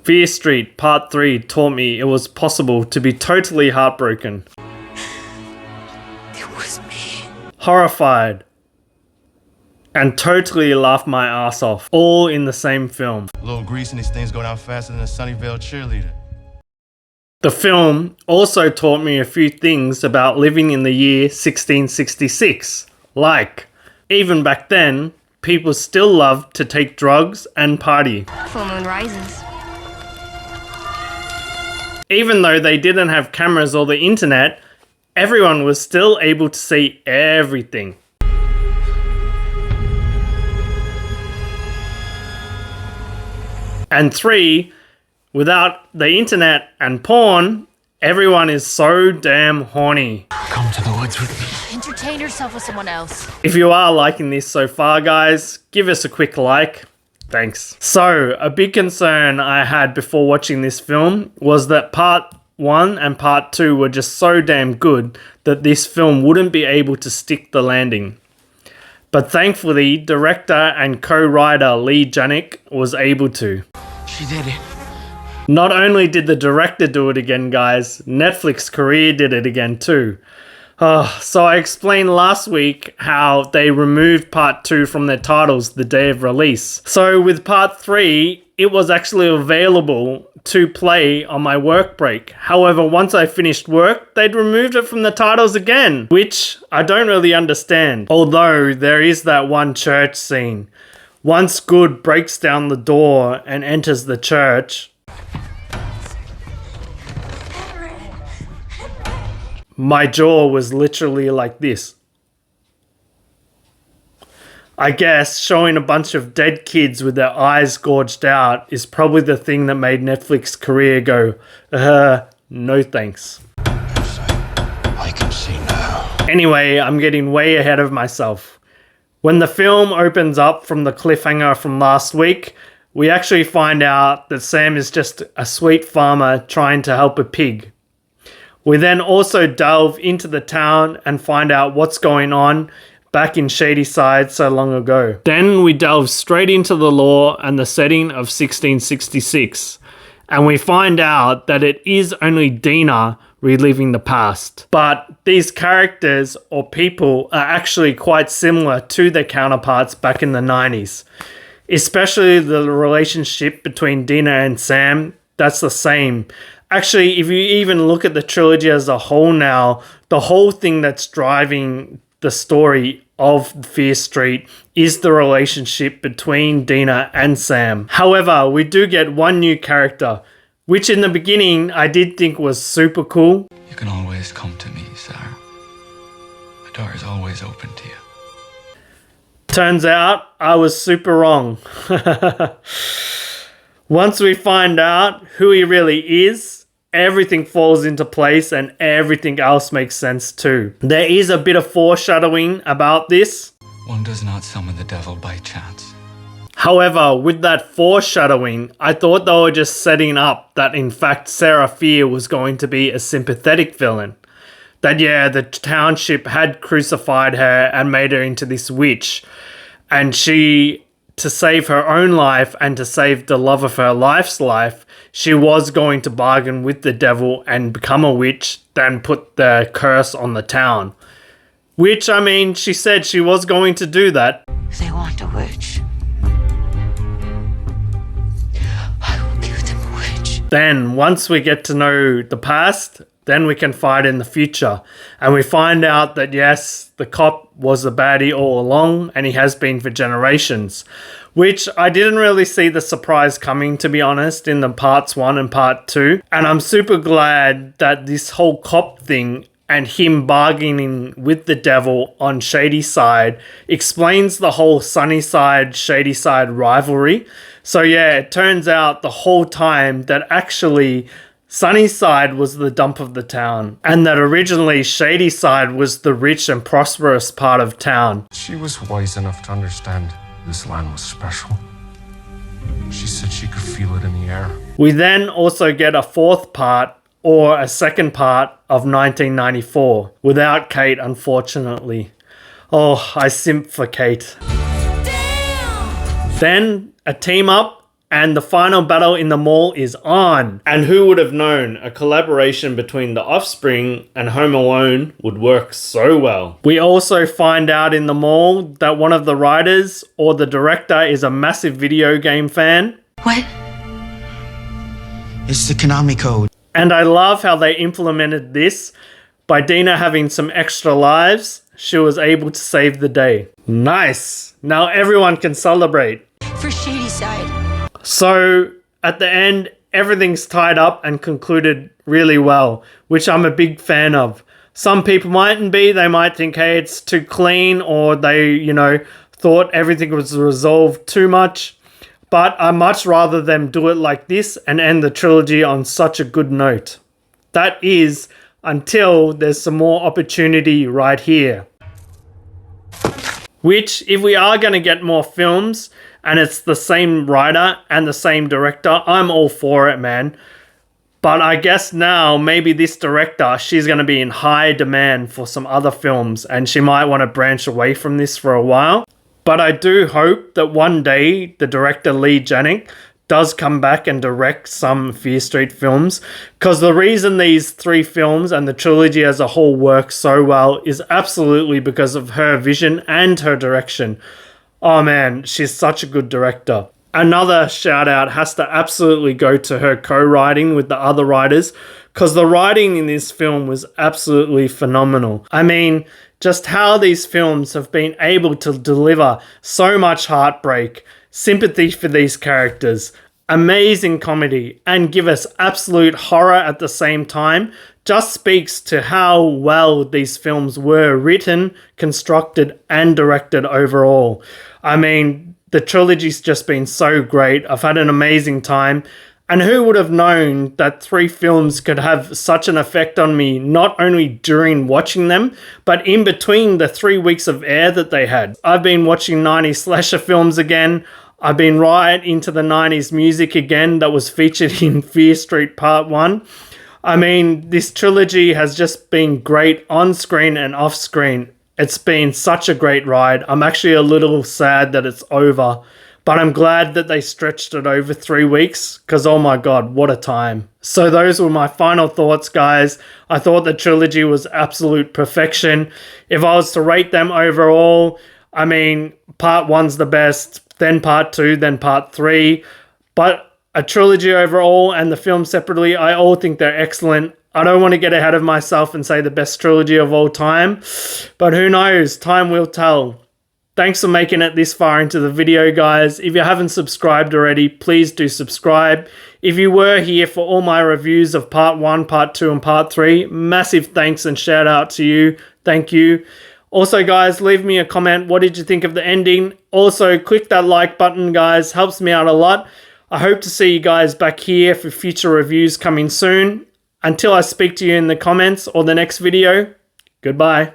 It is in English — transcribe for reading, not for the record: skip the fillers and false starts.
Fear Street Part 3 taught me it was possible to be totally heartbroken. It was me. Horrified. And totally laughed my ass off. All in the same film. A little grease and these things go down faster than a Sunnyvale cheerleader. The film also taught me a few things about living in the year 1666. Like, even back then, people still loved to take drugs and party. Full moon rises. Even though they didn't have cameras or the internet, everyone was still able to see everything. And 3, without the internet and porn, everyone is so damn horny. Come to the woods with me. Entertain yourself with someone else. If you are liking this so far, guys, give us a quick like. Thanks. So, a big concern I had before watching this film was that Part 1 and Part 2 were just so damn good that this film wouldn't be able to stick the landing. But thankfully, director and co-writer Leigh was able to. She did it. Not only did the director do it again, guys, Netflix Korea did it again too. So I explained last week how they removed Part 2 from their titles the day of release. So with Part 3, it was actually available to play on my work break. However, once I finished work, they'd removed it from the titles again, which I don't really understand. Although there is that one church scene. Once Good breaks down the door and enters the church, my jaw was literally like this. I guess showing a bunch of dead kids with their eyes gorged out is probably the thing that made Netflix Korea go, no thanks. I can see now. Anyway, I'm getting way ahead of myself. When the film opens up from the cliffhanger from last week, we actually find out that Sam is just a sweet farmer trying to help a pig. We then also delve into the town and find out what's going on back in Shadyside so long ago. Then we delve straight into the lore and the setting of 1666. And we find out that it is only Dina reliving the past. But these characters or people are actually quite similar to their counterparts back in the 90s. Especially the relationship between Dina and Sam, that's the same. Actually, if you even look at the trilogy as a whole now, the whole thing that's driving the story of Fear Street is the relationship between Dina and Sam. However, we do get one new character, which in the beginning I did think was super cool. You can always come to me, Sarah. The door is always open to you. Turns out I was super wrong. Once we find out who he really is, everything falls into place and everything else makes sense too. There is a bit of foreshadowing about this. One does not summon the devil by chance. However, with that foreshadowing, I thought they were just setting up that in fact Sarah Fear was going to be a sympathetic villain. That yeah, the township had crucified her and made her into this witch. And she, to save her own life and to save the love of her life's life, she was going to bargain with the devil and become a witch, then put the curse on the town. Which, I mean, she said she was going to do that. They want a witch. I will give them a witch. Then, once we get to know the past, then we can fight in the future. And we find out that yes, the cop was a baddie all along, and he has been for generations. Which I didn't really see the surprise coming, to be honest, in the parts 1 and part 2. And I'm super glad that this whole cop thing and him bargaining with the devil on Shadyside explains the whole Sunnyside, Shadyside rivalry. So yeah, it turns out the whole time that actually Sunnyside was the dump of the town, and that originally Shadyside was the rich and prosperous part of town. She was wise enough to understand this land was special. She said she could feel it in the air. We then also get a fourth part, or a second part, of 1994, without Kate, unfortunately. Oh, I simp for Kate. Damn. Then a team up and the final battle in the mall is on. And who would have known a collaboration between The Offspring and Home Alone would work so well. We also find out in the mall that one of the writers or the director is a massive video game fan. What? It's the Konami code. And I love how they implemented this. By Dina having some extra lives, she was able to save the day. Nice! Now everyone can celebrate. For Shady Side. So, at the end, everything's tied up and concluded really well, which I'm a big fan of. Some people mightn't be, they might think, hey, it's too clean, or they, thought everything was resolved too much. But I'd much rather them do it like this and end the trilogy on such a good note. That is, until there's some more opportunity right here. Which, if we are going to get more films, and it's the same writer and the same director, I'm all for it, man. But I guess now, maybe this director, she's going to be in high demand for some other films, and she might want to branch away from this for a while. But I do hope that one day, the director Leigh does come back and direct some Fear Street films, because the reason these 3 films and the trilogy as a whole work so well is absolutely because of her vision and her direction. Oh man, she's such a good director. Another shout out has to absolutely go to her co-writing with the other writers, because the writing in this film was absolutely phenomenal. I mean, just how these films have been able to deliver so much heartbreak, sympathy for these characters, amazing comedy, and give us absolute horror at the same time just speaks to how well these films were written, constructed, and directed overall. I mean, the trilogy's just been so great. I've had an amazing time. And who would have known that 3 films could have such an effect on me, not only during watching them, but in between the 3 weeks of air that they had. I've been watching 90s slasher films again. I've been right into the 90s music again that was featured in Fear Street Part 1. I mean, this trilogy has just been great on screen and off screen. It's been such a great ride. I'm actually a little sad that it's over. But I'm glad that they stretched it over 3 weeks, because oh my god, what a time. So those were my final thoughts, guys. I thought the trilogy was absolute perfection. If I was to rate them overall, I mean, part 1's the best, then part 2, then part 3. But a trilogy overall and the film separately, I all think they're excellent. I don't want to get ahead of myself and say the best trilogy of all time, but who knows, time will tell. Thanks for making it this far into the video, guys. If you haven't subscribed already, please do subscribe. If you were here for all my reviews of part 1, part 2, and part 3, massive thanks and shout out to you. Thank you. Also, guys, leave me a comment. What did you think of the ending? Also, click that like button, guys. Helps me out a lot. I hope to see you guys back here for future reviews coming soon. Until I speak to you in the comments or the next video, goodbye.